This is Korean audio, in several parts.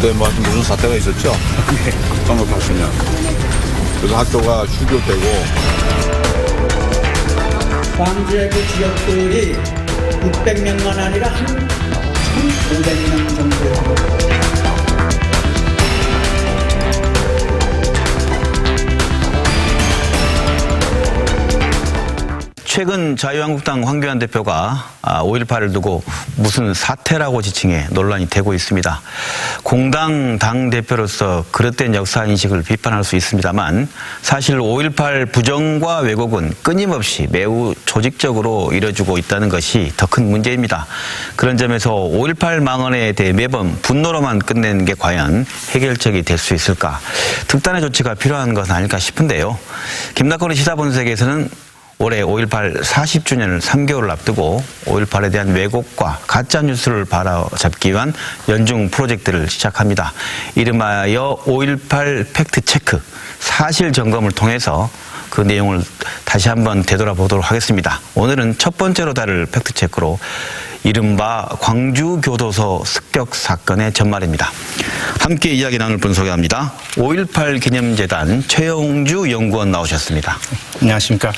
그때 뭐 하여튼 무슨 사태가 있었죠? 1980년. 그래서 학교가 휴교되고. 광주의 그 지역들이 600명만 아니라 한 1,500명 정도. 최근 자유한국당 황교안 대표가 5.18을 두고 무슨 사태라고 지칭해 논란이 되고 있습니다. 공당 당대표로서 그릇된 역사인식을 비판할 수 있습니다만 사실 5.18 부정과 왜곡은 끊임없이 매우 조직적으로 이뤄지고 있다는 것이 더 큰 문제입니다. 그런 점에서 5.18 망언에 대해 매번 분노로만 끝내는 게 과연 해결책이 될 수 있을까? 특단의 조치가 필요한 것은 아닐까 싶은데요. 김낙헌의 시사본색에서는 올해 5.18 40주년을 3개월을 앞두고 5.18에 대한 왜곡과 가짜뉴스를 바로잡기 위한 연중 프로젝트를 시작합니다. 이름하여 5.18 팩트체크, 사실 점검을 통해서 그 내용을 다시 한번 되돌아보도록 하겠습니다. 오늘은 첫 번째로 다룰 팩트체크로 이른바 광주교도소 습격 사건의 전말입니다. 함께 이야기 나눌 분 소개합니다. 5.18 기념재단 최영주 연구원 나오셨습니다. 안녕하십니까.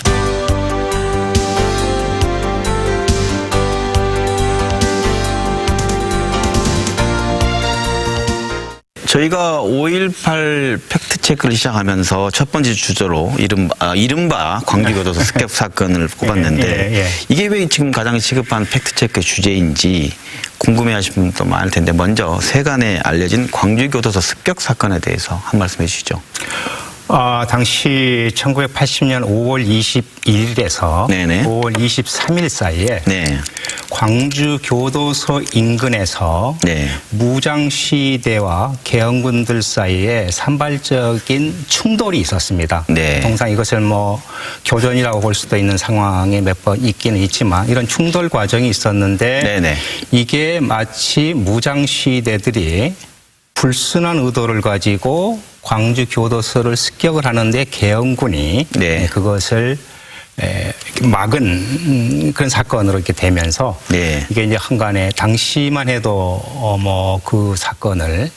저희가 5.18 팩트체크를 시작하면서 첫 번째 주제로 이른바 광주교도소 습격 사건을 꼽았는데 이게 왜 지금 가장 시급한 팩트체크 주제인지 궁금해하시는 분도 많을 텐데 먼저 세간에 알려진 광주교도소 습격 사건에 대해서 한 말씀 해주시죠. 당시 1980년 5월 21일에서 네네. 5월 23일 사이에 네. 광주 교도소 인근에서 네. 무장 시위대와 계엄군들 사이에 산발적인 충돌이 있었습니다. 네. 통상 이것을 뭐 교전이라고 볼 수도 있는 상황이 몇 번 있기는 있지만 이런 충돌 과정이 있었는데 네네. 이게 마치 무장 시위대들이 불순한 의도를 가지고 광주 교도소를 습격을 하는데 계엄군이 네. 그것을 막은 그런 사건으로 이렇게 되면서 네. 이게 이제 한간에 당시만 해도 뭐 그 사건을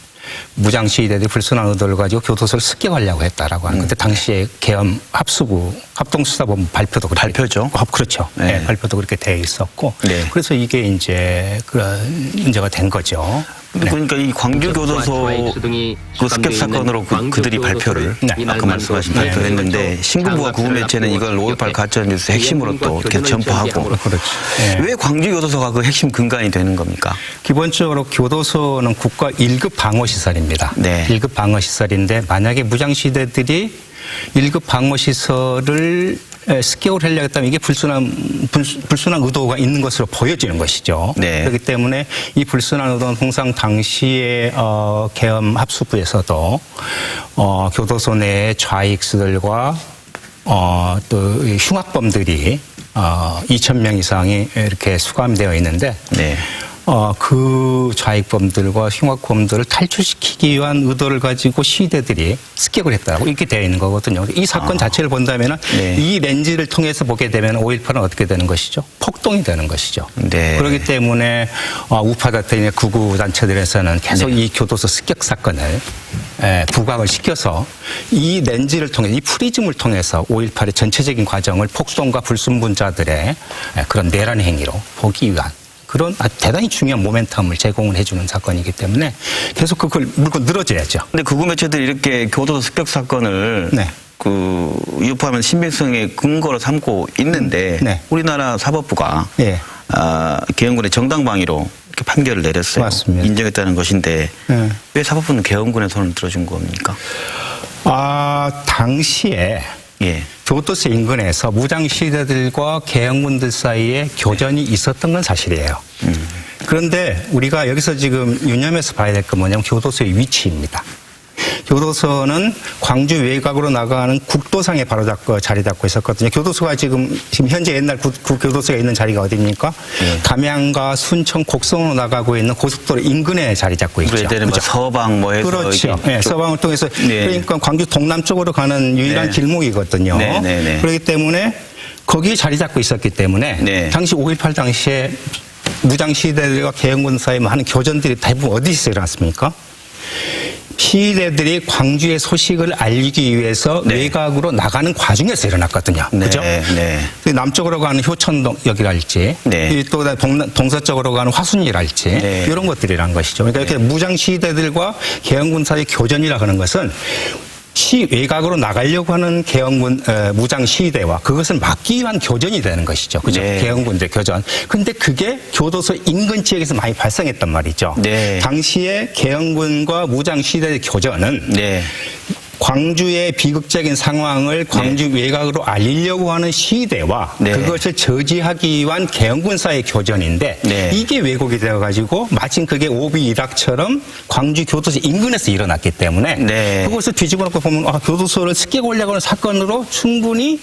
무장 시위대들이 불순한 의도를 가지고 교도소를 습격하려고 했다라고 하는 건데 당시에 계엄 합수부 합동수사본부 발표도 발표죠. 그렇죠. 네. 네, 발표도 그렇게 돼 있었고 네. 그래서 이게 이제 그런 문제가 된 거죠. 그러니까 이 광주교도소 그 습격 사건으로 그들이 발표를 아까 말씀하신 발표를 했는데 신군부와 구구매체는 이걸 5.18 가짜뉴스 핵심으로 또 이렇게 전파하고 그렇죠. 네. 왜 광주교도소가 그 핵심 근간이 되는 겁니까? 기본적으로 교도소는 국가 1급 방어시설입니다. 네. 1급 방어시설인데 만약에 무장시대들이 1급 방어시설을 습격을 하려고 했다면 이게 불순한 의도가 있는 것으로 보여지는 것이죠. 네. 그렇기 때문에 이 불순한 의도는 통상 당시에 계엄 합수부에서도 교도소 내 좌익수들과 또 흉악범들이 2,000명 이상이 이렇게 수감되어 있는데 네. 그 좌익범들과 흉악범들을 탈출시키기 위한 의도를 가지고 시위대들이 습격을 했다고 이렇게 되어 있는 거거든요. 이 사건 자체를 본다면 네. 이 렌즈를 통해서 보게 되면 5.18은 어떻게 되는 것이죠? 폭동이 되는 것이죠. 네. 그렇기 때문에 우파 같은 구구 단체들에서는 계속 이 교도소 습격 사건을 부각을 시켜서 이 렌즈를 통해 이 프리즘을 통해서 5.18의 전체적인 과정을 폭동과 불순분자들의 그런 내란 행위로 보기 위한 그런 대단히 중요한 모멘텀을 제공을 해주는 사건이기 때문에 계속 그걸 물고 늘어져야죠. 근데 구구 매체들이 이렇게 교도소 습격 사건을 네. 유포하면 신빙성의 근거로 삼고 있는데 네. 우리나라 사법부가 예. 계엄군의 정당방위로 이렇게 판결을 내렸어요. 맞습니다. 인정했다는 것인데 네. 왜 사법부는 계엄군의 손을 들어준 겁니까? 당시에 예. 교도소 인근에서 무장 시위대들과 계엄군들 사이에 교전이 있었던 건 사실이에요. 그런데 우리가 여기서 지금 유념해서 봐야 될 건 뭐냐면 교도소의 위치입니다. 교도소는 광주 외곽으로 나가는 국도상에 바로 자리 잡고 있었거든요. 교도소가 지금 현재 옛날 교도소가 있는 자리가 어디입니까? 담양과 순천 곡성으로 나가고 있는 고속도로 인근에 자리 잡고 있죠. 그렇죠. 뭐 서방 뭐 해서 그렇죠. 네, 서방을 통해서 그러니까 광주 동남쪽으로 가는 유일한 길목이거든요. 그렇기 때문에 거기에 자리 잡고 있었기 때문에 당시 5.18 당시에 무장 시위대들과 계엄군 사이에 하는 교전들이 대부분 어디서 일어났습니까? 시위대들이 광주의 소식을 알리기 위해서 네. 외곽으로 나가는 과정에서 일어났거든요. 네, 그죠? 네. 남쪽으로 가는 효천역이랄지, 네. 또 동서쪽으로 가는 화순이랄지, 네. 이런 것들이란 것이죠. 그러니까 이렇게 무장 시위대들과 계엄군 사이의 교전이라 하는 것은 외곽으로 나가려고 하는 계엄군 무장 시위대와 그것을 막기 위한 교전이 되는 것이죠. 그죠? 네. 계엄군대 교전. 근데 그게 교도소 인근 지역에서 많이 발생했단 말이죠. 네. 당시에 계엄군과 무장 시위대의 교전은 네. 광주의 비극적인 상황을 광주 외곽으로 알리려고 하는 시위대와 네. 그것을 저지하기 위한 계엄군사의 교전인데 네. 이게 왜곡이 되어가지고 마침 그게 오비 이락처럼 광주 교도소 인근에서 일어났기 때문에 네. 그것을 뒤집어 놓고 보면 교도소를 습격하려고 하는 사건으로 충분히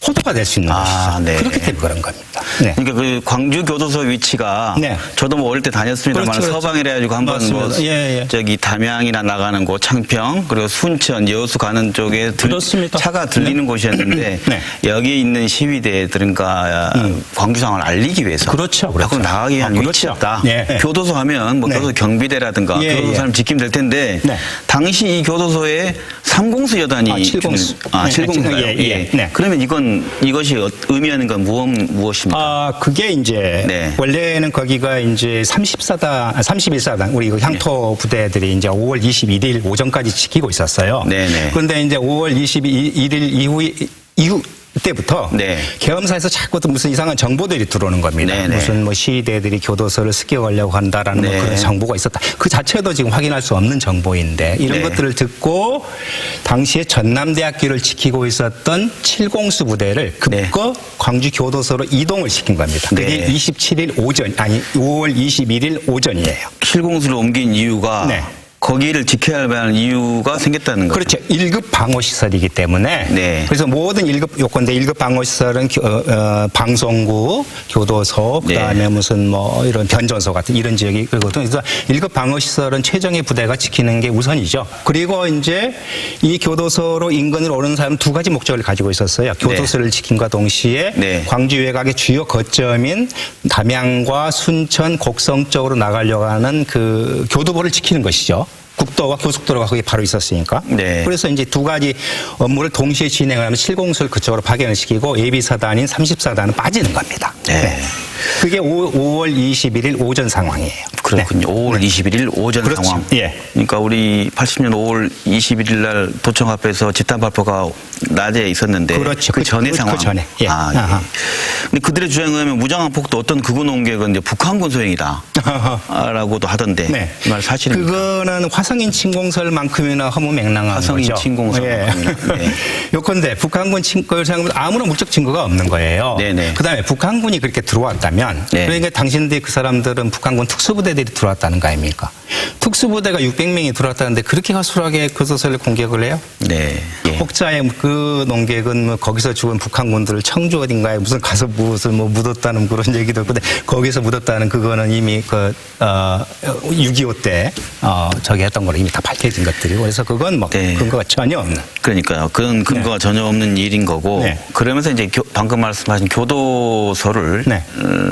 호도가 될 수 있는 것이죠. 네. 그렇기 때문에 그런 겁니다. 네. 그러니까 그 광주 교도소 위치가 네. 저도 뭐 어릴 때 다녔습니다만 그렇죠, 그렇죠. 서방이라 가지고 한번 뭐 맞습니다. 예. 저기 담양이나 나가는 곳 창평 그리고 순천 여수 가는 쪽에 그렇습니다. 차가 들리는 곳이었는데 네. 여기 있는 시위대들은가 광주 상황을 알리기 위해서 그렇죠, 그렇죠. 밖으로 나가기 위한 그렇죠. 위치였다. 네. 교도소 하면 뭐 네. 교도소 경비대라든가 예, 교도소 예. 사람 지키면 될 텐데 네. 당시 이 교도소에 3공수 여단이 7공수. 7공수가요. 예, 예. 네. 그러면 이것이 의미하는 건 무엇입니까? 그게 이제 네. 원래는 거기가 이제 31사단 우리 향토 부대들이 이제 5월 21일 오전까지 지키고 있었어요. 네네. 그런데 이제 5월 21일 이후 때부터 네. 계엄사에서 자꾸 또 무슨 이상한 정보들이 들어오는 겁니다. 네네. 무슨 뭐 시위대들이 교도소를 습격하려고 한다라는 네. 뭐 그런 정보가 있었다. 그 자체도 지금 확인할 수 없는 정보인데 이런 네. 것들을 듣고 당시에 전남대학교를 지키고 있었던 7공수 부대를 급거 광주 교도소로 이동을 시킨 겁니다. 그게 네. 27일 오전 5월 21일 오전이에요. 7공수를 옮긴 이유가 네. 거기를 지켜야 할 이유가 생겼다는 거죠. 그렇죠. 1급 방어시설이기 때문에. 네. 그래서 모든 1급 요건데 1급 방어시설은 방송국, 교도소, 그 다음에 네. 무슨 뭐 이런 변전소 같은 이런 지역이 그거든. 그래서 1급 방어시설은 최정예 부대가 지키는 게 우선이죠. 그리고 이제 이 교도소로 인근으로 오는 사람은 두 가지 목적을 가지고 있었어요. 교도소를 지킴과 동시에 네. 광주 외곽의 주요 거점인 담양과 순천, 곡성 쪽으로 나가려고 하는 그 교두보를 지키는 것이죠. 국도와 고속도로가 거기 바로 있었으니까. 네. 그래서 이제 두 가지 업무를 동시에 진행하면 7공수를 그쪽으로 파견을 시키고 예비사단인 30사단은 빠지는 겁니다. 네. 그게 5월 21일 오전 상황이에요. 그렇군요. 5월 21일 오전 그렇죠. 상황. 예. 그러니까 우리 80년 5월 21일 날 도청 앞에서 집단 발표가 낮에 있었는데 그렇죠. 그 전의 상황. 그 전에. 예. 아, 아하. 예. 근데 그들의 주장에 의하면 무장항폭도 어떤 극우 농객은 이제 북한군 소행이다라고도 하던데 네. 이 말 사실입니까? 그거는 화성인 침공설만큼이나 허무맹랑한 화성인 거죠. 침공설만큼이나. 네. 요건데 북한군 침공을 생각하면 아무런 물적 증거가 없는 거예요. 네네. 그다음에 북한군이 그렇게 들어왔다면 네. 그러니까 당신들이 그 사람들은 북한군 특수부대들이 들어왔다는 거 아닙니까? 특수부대가 600명이 들어왔다는데 그렇게 가수하게 교도소를 공격을 해요? 네. 예. 혹자의 그 농객은 뭐 거기서 죽은 북한군들을 청주 어딘가에 무슨 가서 무엇을 뭐 묻었다는 그런 얘기도 있고, 근데 거기서 묻었다는 그거는 이미 6.25 때 저기 했던 거로 이미 다 밝혀진 것들이고, 그래서 그건 뭐 네. 근거가 전혀 없는. 그러니까요. 그건 근거가 전혀 없는 일인 거고 네. 그러면서 이제 방금 말씀하신 교도소를 네.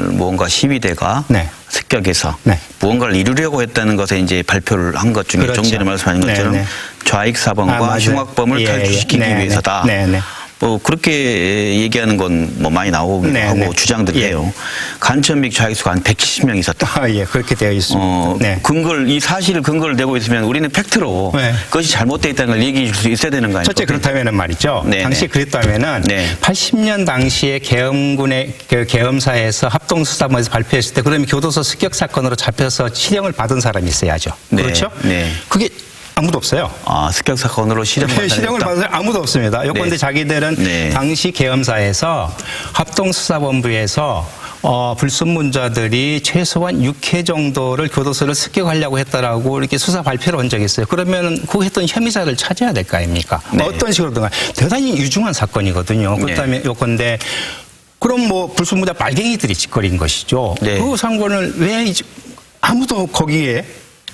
무언가 시위대가 네. 습격해서 네. 무언가를 이루려고 했다는 것에 이제 발표를 한 것 중에 그렇죠. 좀 전에 말씀하신 것처럼 네, 네. 좌익사범과 맞아요. 흉악범을 예, 탈출시키기 네, 네. 위해서다. 네, 네. 뭐 그렇게 얘기하는 건 뭐 많이 나오기도 네, 하고 네. 주장들이에요. 간천믹 좌익수가 한 170명 있었다. 예, 그렇게 되어 있습니다. 네. 이 사실 근거를 내고 있으면 우리는 팩트로 네. 그것이 잘못되어 있다는 걸 얘기해 줄 수 있어야 되는 거 아닙니까? 첫째 그렇다면은 말이죠. 네, 당시 네. 그랬다면은 네. 80년 당시에 계엄군의 그 계엄사에서 합동수사본에서 발표했을 때 그러면 교도소 습격 사건으로 잡혀서 실형을 받은 사람이 있어야죠. 네, 그렇죠? 네. 그게 아무도 없어요. 아, 습격 사건으로 실형을 실형을 받은 사람이 아무도 없습니다. 요건데 네. 자기들은 네. 당시 계엄사에서 합동수사본부에서 불순문자들이 최소한 6회 정도를 교도소를 습격하려고 했다라고 이렇게 수사 발표를 한 적이 있어요. 그러면 그 했던 혐의자를 찾아야 될 거 아닙니까? 네. 어떤 식으로든 대단히 유중한 사건이거든요. 그렇다면 요건데 그럼 뭐 불순문자 빨갱이들이 짓거린 것이죠. 네. 그 상권을 왜 아무도 거기에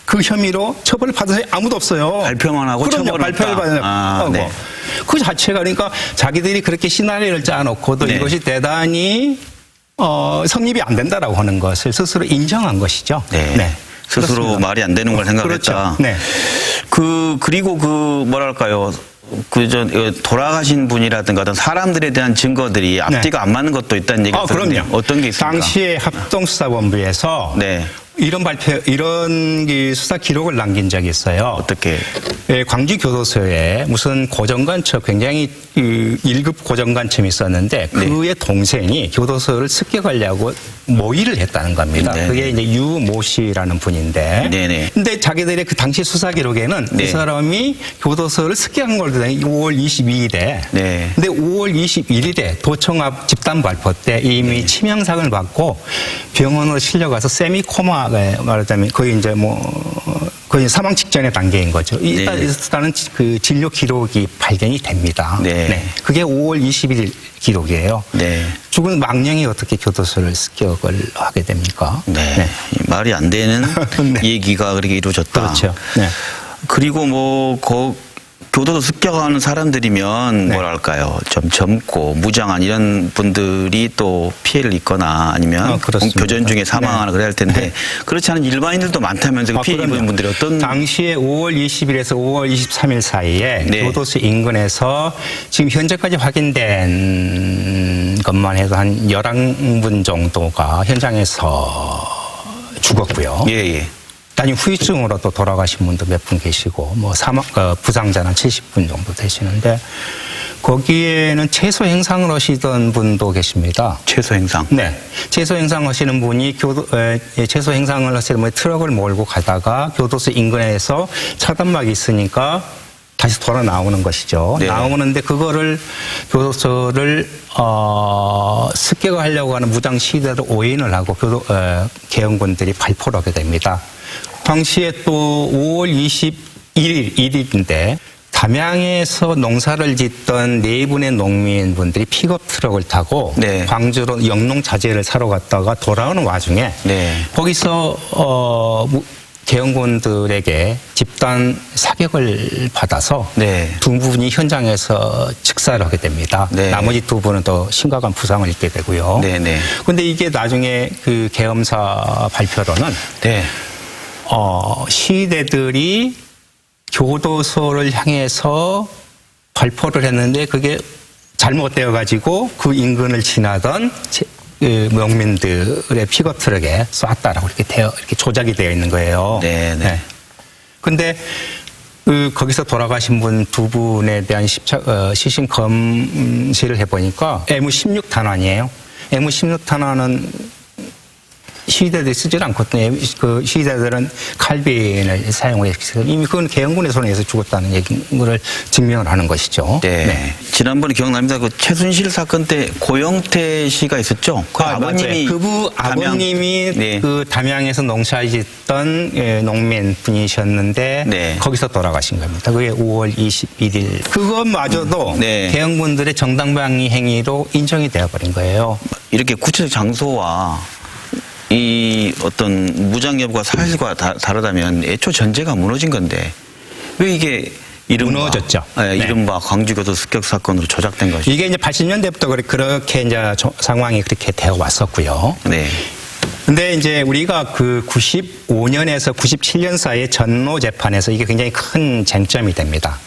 그 혐의로 처벌을 받은 사람이 아무도 없어요. 발표만 하고 그럼요. 처벌을 발표를 없다. 받은 아, 네. 그 자체가 그러니까 자기들이 그렇게 시나리오를 짜놓고도 네. 이것이 대단히 성립이 안 된다라고 하는 것을 스스로 인정한 것이죠. 네. 스스로 그렇습니다. 말이 안 되는 걸 생각했다. 그렇죠. 네. 그리고 뭐랄까요. 돌아가신 분이라든가 어떤 사람들에 대한 증거들이 앞뒤가 안 맞는 것도 있다는 얘기가 있었는데 그럼요. 어떤 게 있습니까? 당시에 합동수사본부에서 네. 이런 수사 기록을 남긴 적이 있어요. 어떻게? 예, 광주교도소에 무슨 고정관청, 굉장히 1급 고정관청이 있었는데 네. 그의 동생이 교도소를 습격하려고 모의를 했다는 겁니다. 네. 그게 이제 유모 씨라는 분인데. 네네. 근데 자기들의 그 당시 수사 기록에는 네. 이 사람이 교도소를 습격한 걸로 돼 5월 22일에. 네. 근데 5월 21일에 도청 앞 집단 발포 때 이미 네. 치명상을 받고 병원으로 실려가서 세미코마 말하자면 거의 이제 거의 사망 직전의 단계인 거죠. 일단은 그 진료 기록이 발견이 됩니다. 네. 그게 5월 21일 기록이에요. 네. 죽은 망령이 어떻게 교도소를 습격을 하게 됩니까? 네. 말이 안 되는 네. 얘기가 그렇게 이루어졌다. 그렇죠. 네. 그리고 교도소 습격하는 사람들이면 네. 뭐랄까요. 좀 젊고 무장한 이런 분들이 또 피해를 입거나 아니면 그렇습니다. 교전 중에 사망하거나 네. 그래야 할 텐데 네. 그렇지 않은 일반인들도 많다면서 피해 입은 그럼요. 분들이 어떤 당시에 5월 20일에서 5월 23일 사이에 네. 교도소 인근에서 지금 현재까지 확인된 것만 해도 한 11분 정도가 현장에서 죽었고요. 예. 단위 후유증으로 또 돌아가신 분도 몇 분 계시고 부상자는 70분 정도 되시는데 거기에는 채소 행상을 하시던 분도 계십니다. 최소 행상. 네. 채소 행상 하시는 분이 채소 행상을 하시는 분이 트럭을 몰고 가다가 교도소 인근에서 차단막이 있으니까 다시 돌아 나오는 것이죠. 네. 나오는데 그거를 교도소를 습격을 하려고 하는 무장 시위대로 오인을 하고 계엄군들이 발포를 하게 됩니다. 당시에 또 5월 21일인데 담양에서 농사를 짓던 4분의 농민분들이 픽업 트럭을 타고 네. 광주로 영농 자재를 사러 갔다가 돌아오는 와중에 네. 거기서 계엄군들에게 집단 사격을 받아서 네. 두 분이 현장에서 즉사를 하게 됩니다. 네. 나머지 두 분은 더 심각한 부상을 입게 되고요. 네. 그런데 이게 나중에 그 계엄사 발표로는 네. 시위대들이 교도소를 향해서 발포를 했는데 그게 잘못되어 가지고 그 인근을 지나던 농민들의 픽업 트럭에 쐈다라고 이렇게 조작이 되어 있는 거예요. 네. 근데 거기서 돌아가신 분 두 분에 대한 시신 검시를 해보니까 M16 탄환이에요. M16 탄환은 시위대들이 쓰질 않거든요. 그 시위대들은 칼빈을 사용을 해서 이미 그건 계엄군의 손에 의해서 죽었다는 얘기를 증명을 하는 것이죠. 네. 지난번에 기억납니다. 그 최순실 사건 때 고영태 씨가 있었죠. 그 아버님이 아버님이 네. 그 담양에서 농사짓던 농민 분이셨는데 네. 거기서 돌아가신 겁니다. 그게 5월 21일. 그것마저도 네. 계엄군들의 정당방위 행위로 인정이 되어버린 거예요. 이렇게 구체적 장소와 이 어떤 무장 여부가 사실과 다르다면 애초 전제가 무너진 건데 왜 이게 무너졌죠. 네, 이른바 광주교도 습격 사건으로 조작된 것이죠. 이게 이제 80년대부터 그렇게 이제 상황이 그렇게 되어 왔었고요. 네. 근데 이제 우리가 그 95년에서 97년 사이에 전노 재판에서 이게 굉장히 큰 쟁점이 됩니다.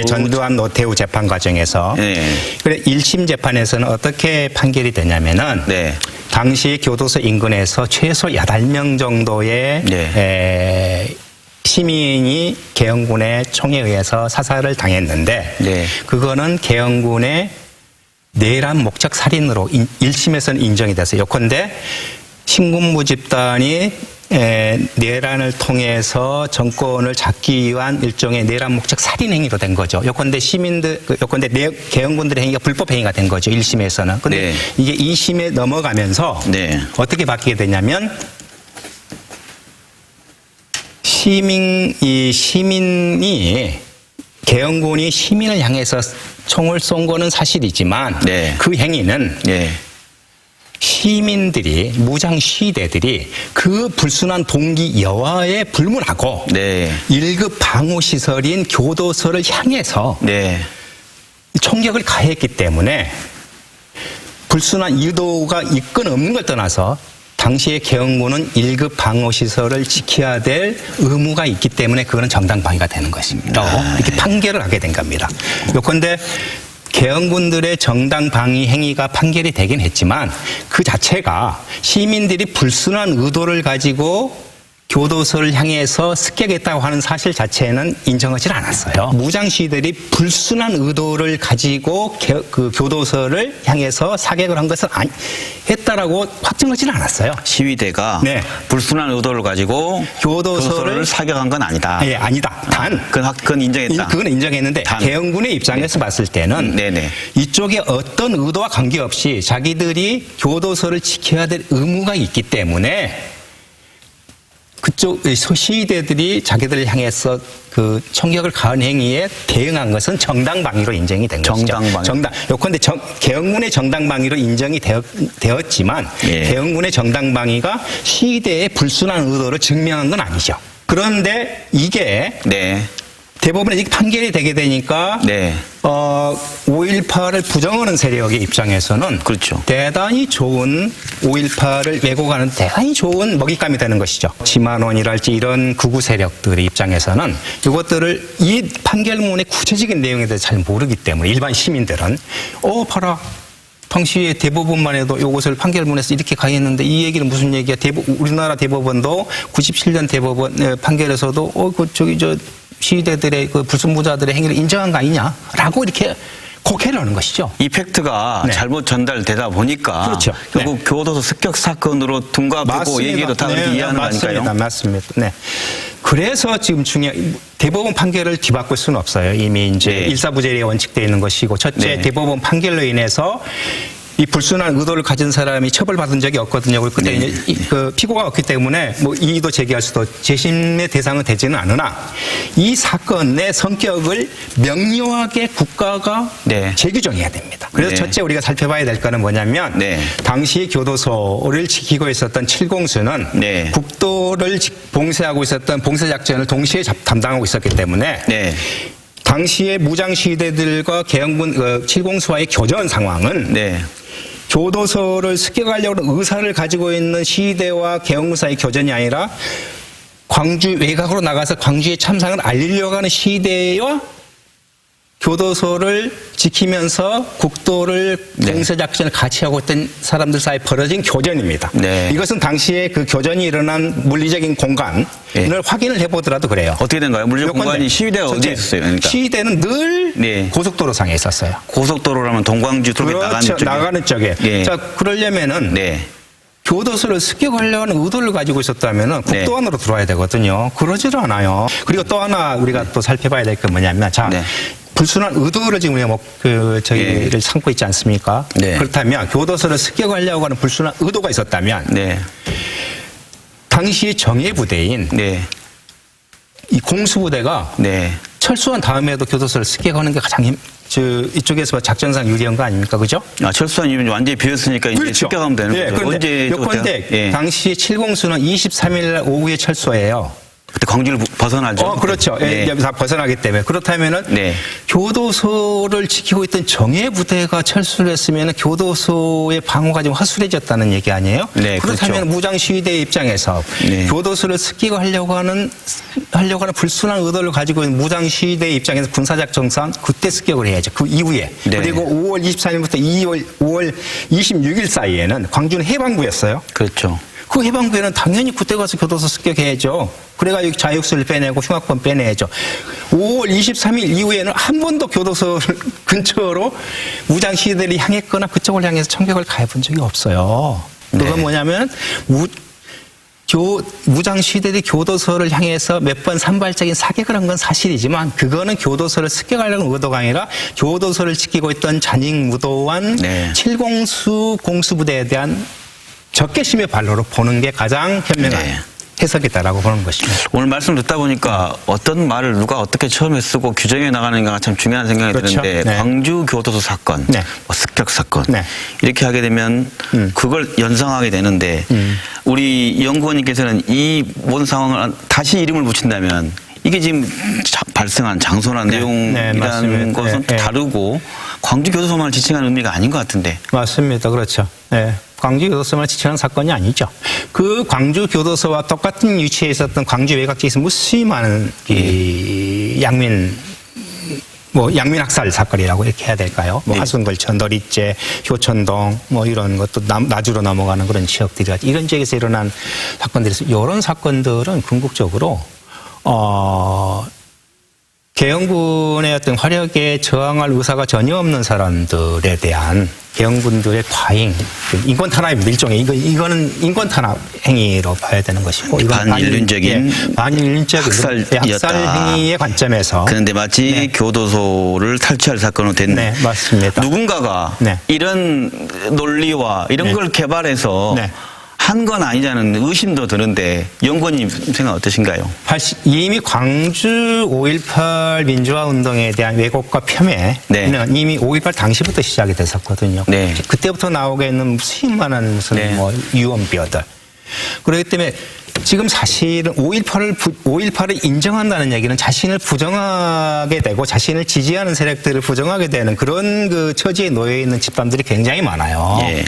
전두환 노태우 재판 과정에서. 네. 그래 1심 재판에서는 어떻게 판결이 되냐면은 네. 당시 교도소 인근에서 최소 8명 정도의 네. 시민이 계엄군의 총에 의해서 사살을 당했는데 네. 그거는 계엄군의 내란 목적 살인으로 1심에서는 인정이 됐어요. 예컨대 신군부 집단이 내란을 통해서 정권을 잡기 위한 일종의 내란 목적 살인 행위로 된 거죠. 예컨대 계엄군들의 행위가 불법 행위가 된 거죠. 1심에서는. 근데 네. 이게 2심에 넘어가면서 네. 어떻게 바뀌게 되냐면 시민이 계엄군이 시민을 향해서 총을 쏜 거는 사실이지만 네. 그 행위는 네. 시민들이 무장 시위대들이 그 불순한 동기 여하에 불문하고 네. 1급 방호시설인 교도소를 향해서 네. 총격을 가했기 때문에 불순한 의도가 있건 없는 걸 떠나서 당시에 계엄군은 1급 방어시설을 지켜야 될 의무가 있기 때문에 그거는 정당방위가 되는 것입니다. 이렇게 판결을 하게 된 겁니다. 요컨대 계엄군들의 정당방위 행위가 판결이 되긴 했지만 그 자체가 시민들이 불순한 의도를 가지고 교도소를 향해서 습격했다고 하는 사실 자체는 인정하지 않았어요. 무장시위들이 불순한 의도를 가지고 그 교도소를 향해서 사격을 한 것은 했다라고 확정하지는 않았어요. 시위대가 네. 불순한 의도를 가지고 교도소를 교도소를 사격한 건 아니다. 예, 아니다. 단 그건 인정했다. 그건 인정했는데 단. 계엄군의 입장에서 봤을 때는 네네. 이쪽에 어떤 의도와 관계없이 자기들이 교도소를 지켜야 될 의무가 있기 때문에 그쪽 시위대들이 자기들을 향해서 그 총격을 가한 행위에 대응한 것은 정당방위로 인정이 된 것이죠. 정당방위. 요컨대 계엄군의 정당방위로 인정이 되었지만 예. 계엄군의 정당방위가 시위대의 불순한 의도를 증명한 건 아니죠. 그런데 이게 네. 대법원에 이렇게 판결이 되게 되니까 네. 5.18을 부정하는 세력의 입장에서는 그렇죠. 대단히 좋은 5.18을 왜곡하는 대단히 좋은 먹잇감이 되는 것이죠. 지만원이랄지 이런 극우 세력들의 입장에서는 이것들을 이 판결문의 구체적인 내용에 대해서 잘 모르기 때문에 일반 시민들은 봐라. 당시에 대법원만 해도 이것을 판결문에서 이렇게 가했는데 이 얘기는 무슨 얘기야? 우리나라 대법원도 97년 대법원 판결에서도 시위대들의 그 불순무자들의 행위를 인정한 거 아니냐라고 이렇게 곡해를 하는 것이죠. 이 팩트가 네. 잘못 전달되다 보니까 그렇죠. 결국 네. 교도소 습격 사건으로 둔갑되고 얘기도 다 그렇게 이해하는 맞습니다. 거니까요. 맞습니다. 네. 그래서 지금 대법원 판결을 뒤바꿀 수는 없어요. 이미 이제 네. 일사부재리가 원칙되어 있는 것이고 첫째 네. 대법원 판결로 인해서 이 불순한 의도를 가진 사람이 처벌받은 적이 없거든요. 그때 네. 이제 그 피고가 없기 때문에 뭐 이의도 제기할 수도 재심의 대상은 되지는 않으나 이 사건의 성격을 명료하게 국가가 네. 재규정해야 됩니다. 그래서 네. 첫째 우리가 살펴봐야 될 거는 뭐냐면 네. 당시 교도소를 지키고 있었던 칠공수는 네. 국도를 봉쇄하고 있었던 봉쇄작전을 동시에 담당하고 있었기 때문에 네. 당시의 무장시위대들과 계엄군 칠공수와의 교전 상황은 네. 교도소를 습격하려고 하는 의사를 가지고 있는 시위대와 계엄군 사이의 교전이 아니라 광주 외곽으로 나가서 광주의 참상을 알리려고 하는 시위대와 교도소를 지키면서 국도를 네. 봉쇄작전을 같이 하고 있던 사람들 사이에 벌어진 교전입니다. 네. 이것은 당시에 그 교전이 일어난 물리적인 공간을 네. 확인을 해보더라도 그래요. 어떻게 된가요? 물리적 요건데 공간이 시위대가 어디에 있었어요? 그러니까. 시위대는 늘 네. 고속도로상에 있었어요. 고속도로라면 동광주 쪽에 그렇죠. 나가는 쪽에. 쪽에. 예. 자, 그러려면은 네. 교도소를 습격하려고 하는 의도를 가지고 있었다면 네. 국도 안으로 들어와야 되거든요. 그러지도 않아요. 그리고 또 하나 우리가 또 살펴봐야 될 건 뭐냐면 자, 네. 불순한 의도를 지금 우리가 저희를 삼고 있지 않습니까? 네. 그렇다면 교도소를 습격하려고 하는 불순한 의도가 있었다면 네. 당시 정예부대인 네. 이 공수부대가 네. 철수한 다음에도 교도소를 습격하는 게 가장 이쪽에서 작전상 유리한 거 아닙니까? 그죠? 철수한 이유는 완전히 비었으니까 이제 습격하면 되는 네, 거죠. 그런데 요건데 예. 당시 7공수는 23일 날 오후에 철수해요. 그때 광주를 벗어나죠. 그렇죠. 네. 예, 다 벗어나기 때문에. 그렇다면은 네. 교도소를 지키고 있던 정예부대가 철수를 했으면 교도소의 방어가 좀 허술해졌다는 얘기 아니에요? 네, 그렇다면 그렇죠. 무장시위대의 입장에서 네. 교도소를 습격하려고 하는 불순한 의도를 가지고 있는 무장시위대의 입장에서 군사작전상 그때 습격을 해야죠. 그 이후에. 네. 그리고 5월 24일부터 5월 26일 사이에는 광주는 해방부였어요. 그렇죠. 그 해방부에는 당연히 그때 가서 교도소 습격해야죠. 그래가지고 자육수를 빼내고 흉악범 빼내야죠. 5월 23일 이후에는 한 번도 교도소 근처로 무장시위대들이 향했거나 그쪽을 향해서 총격을 가해본 적이 없어요. 그건 네. 뭐냐면 무장시위대들이 교도소를 향해서 몇 번 산발적인 사격을 한 건 사실이지만 그거는 교도소를 습격하려는 의도가 아니라 교도소를 지키고 있던 잔익무도한 네. 7공수 공수부대에 대한 적개심의 발로로 보는 게 가장 현명한 네. 해석이다라고 보는 것입니다. 오늘 말씀 듣다 보니까 어떤 말을 누가 어떻게 처음에 쓰고 규정해 나가는가가 참 중요한 생각이 그렇죠. 드는데 네. 광주 교도소 사건, 네. 뭐 습격 사건 네. 이렇게 하게 되면 그걸 연상하게 되는데 우리 연구원님께서는 이 모든 상황을 다시 이름을 붙인다면 이게 지금 발생한 장소나 네. 내용이라는 네, 맞습니다. 것은 네. 다르고 광주 교도소만을 지칭하는 의미가 아닌 것 같은데. 맞습니다. 그렇죠. 네. 광주 교도소만 지칭하는 사건이 아니죠. 그 광주 교도소와 똑같은 위치에 있었던 광주 외곽지에서 무수히 많은 이 양민 학살 사건이라고 이렇게 해야 될까요? 뭐 네. 하순걸천, 너릿제, 효천동, 뭐 이런 것도 나주로 넘어가는 그런 지역들이 이런 지역에서 일어난 사건들에서 이런 사건들은 궁극적으로 계엄군의 어떤 화력에 저항할 의사가 전혀 없는 사람들에 대한 계엄군들의 과잉, 인권 탄압입니다. 일종의 이거는 인권 탄압 행위로 봐야 되는 것이고, 이건 반인륜적인 학살 행위의 관점에서. 그런데 마치 네. 교도소를 탈취할 사건으로 된. 네, 맞습니다. 누군가가 네. 이런 논리와 이런 네. 걸 개발해서 네. 한 건 아니냐는 의심도 드는데 연구원님 생각 어떠신가요? 이미 광주 5.18 민주화 운동에 대한 왜곡과 폄훼는 네. 이미 5.18 당시부터 시작이 됐었거든요. 네. 그때부터 나오게 있는 수많은 무슨 네. 뭐 유언비어들. 그렇기 때문에 지금 사실은 5.18을 인정한다는 얘기는 자신을 부정하게 되고 자신을 지지하는 세력들을 부정하게 되는 그런 그 처지에 놓여 있는 집단들이 굉장히 많아요. 예.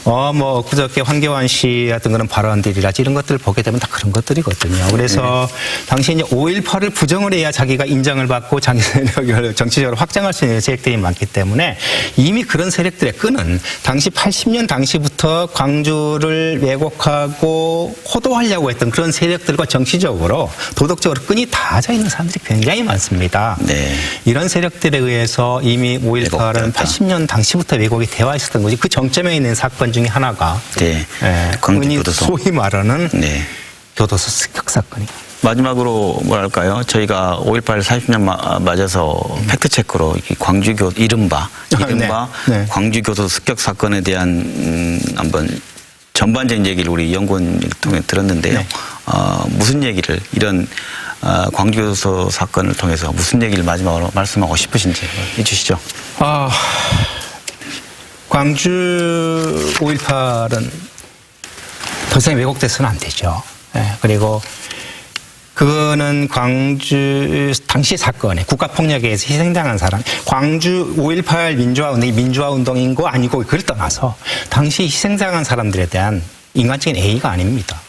뭐 그저께 황교안 씨 같은 그런 발언들이라지 이런 것들을 보게 되면 다 그런 것들이거든요. 그래서 당시 이제 5.18을 부정을 해야 자기가 인정을 받고 자기 세력을 정치적으로 확장할 수 있는 세력들이 많기 때문에 이미 그런 세력들의 끈은 당시 80년 당시부터 광주를 왜곡하고 호도하려고 했던 그런 세력들과 정치적으로 도덕적으로 끈이 닿아져 있는 사람들이 굉장히 많습니다. 네. 이런 세력들에 의해서 이미 5.18은 80년 당시부터 왜곡이 되어 있었던 거지. 그 정점에 있는 사건 중에 하나가 네. 흔히 광주교도소. 소위 말하는 네. 교도소 습격 사건입니다. 마지막으로 뭐랄까요? 저희가 5.18 40년 맞아서 팩트체크로 광주교 이른바 네. 광주교도소 습격 사건에 대한 한번 전반적인 얘기를 우리 연구원을 통해 들었는데요. 네. 무슨 얘기를 이런 광주교도소 사건을 통해서 무슨 얘기를 마지막으로 말씀하고 싶으신지 해주시죠. 광주 5.18은 더 이상 왜곡돼서는 안 되죠. 그리고 그거는 광주 당시 사건에 국가폭력에 의해서 희생당한 사람, 광주 5.18 민주화 운동인 거 아니고 그걸 떠나서 당시 희생당한 사람들에 대한 인간적인 예의가 아닙니다.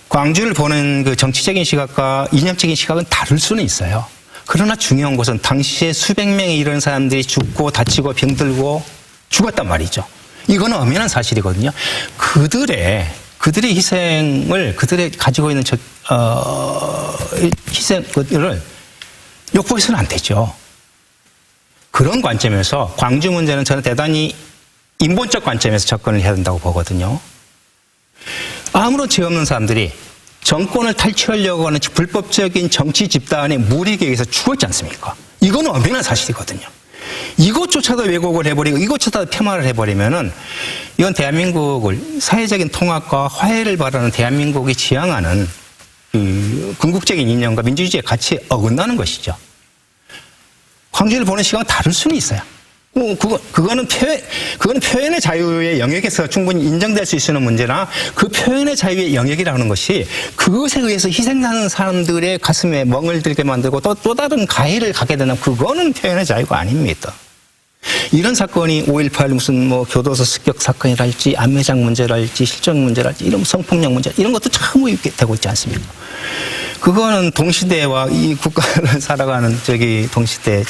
광주를 보는 그 정치적인 시각과 이념적인 시각은 다를 수는 있어요. 그러나 중요한 것은 당시에 수백 명의 이런 사람들이 죽고 다치고 병들고 죽었단 말이죠. 이거는 엄연한 사실이거든요. 그들의 희생을 그들의 가지고 있는 희생을 욕보해서는 안 되죠. 그런 관점에서 광주 문제는 저는 대단히 인본적 관점에서 접근을 해야 된다고 보거든요. 아무런 죄 없는 사람들이 정권을 탈취하려고 하는 불법적인 정치 집단의 무리에 의해서 죽었지 않습니까? 이거는 엄연한 사실이거든요. 이것조차도 왜곡을 해버리고 이것조차도 폄하를 해버리면은 이건 대한민국을 사회적인 통합과 화해를 바라는 대한민국이 지향하는 그 궁극적인 이념과 민주주의의 가치에 어긋나는 것이죠. 광주를 보는 시각은 다를 수는 있어요. 그거는 표현의 자유의 영역에서 충분히 인정될 수 있는 문제나 그 표현의 자유의 영역이라는 것이 그것에 의해서 희생하는 사람들의 가슴에 멍을 들게 만들고 또 다른 가해를 가게 되는 그거는 표현의 자유가 아닙니다. 이런 사건이 5.18 무슨 뭐 교도소 습격 사건이랄지 안매장 문제랄지 실종 문제랄지 이런 성폭력 문제 이런 것도 참 되고 있지 않습니까? 그거는 동시대와 이 국가를 살아가는 동시대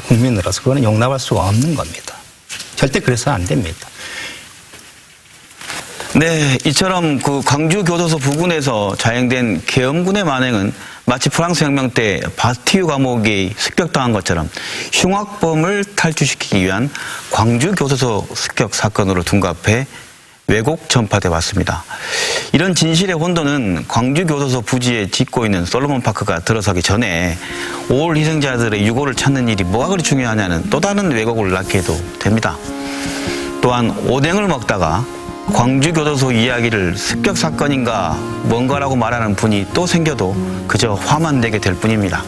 국민으로서 그거는 용납할 수가 없는 겁니다. 절대 그래서 안 됩니다. 네, 이처럼 그 광주 교도소 부근에서 자행된 계엄군의 만행은 마치 프랑스 혁명 때 바스티유 감옥이 습격당한 것처럼 흉악범을 탈주시키기 위한 광주 교도소 습격 사건으로 둔갑해 왜곡 전파돼 왔습니다. 이런 진실의 혼돈은 광주 교도소 부지에 짓고 있는 솔로몬 파크가 들어서기 전에 5월 희생자들의 유고를 찾는 일이 뭐가 그리 중요하냐는 또 다른 왜곡을 낳게 해도 됩니다. 또한 오뎅을 먹다가 광주교도소 이야기를 습격 사건인가 뭔가라고 말하는 분이 또 생겨도 그저 화만 내게 될 뿐입니다.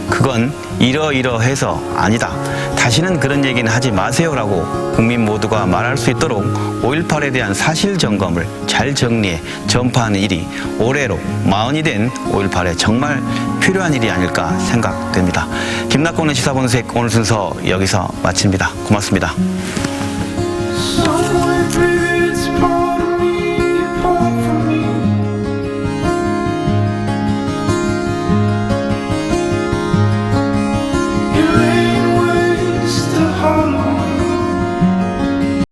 그건 이러이러해서 아니다. 다시는 그런 얘기는 하지 마세요라고 국민 모두가 말할 수 있도록 5.18에 대한 사실 점검을 잘 정리해 전파하는 일이 올해로 40이 된 5.18에 정말 필요한 일이 아닐까 생각됩니다. 김낙곤의 시사본색 오늘 순서 여기서 마칩니다. 고맙습니다. So